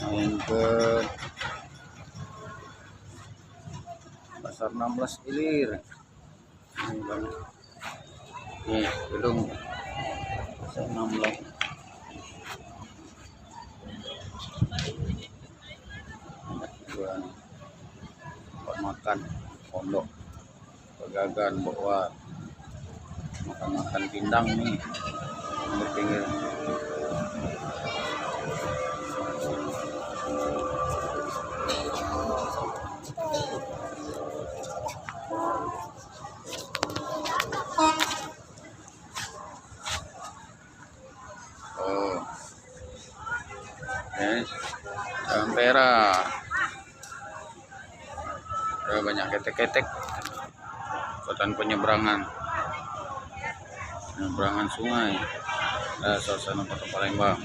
main ke pasar 16 Ilir. Nih gedung pasar 16 buat makan pondok pegagan bawa makan pindang nih di pinggir. Ampera ada banyak ketek-ketek ikutan penyeberangan sungai. Suasana Kota Palembang.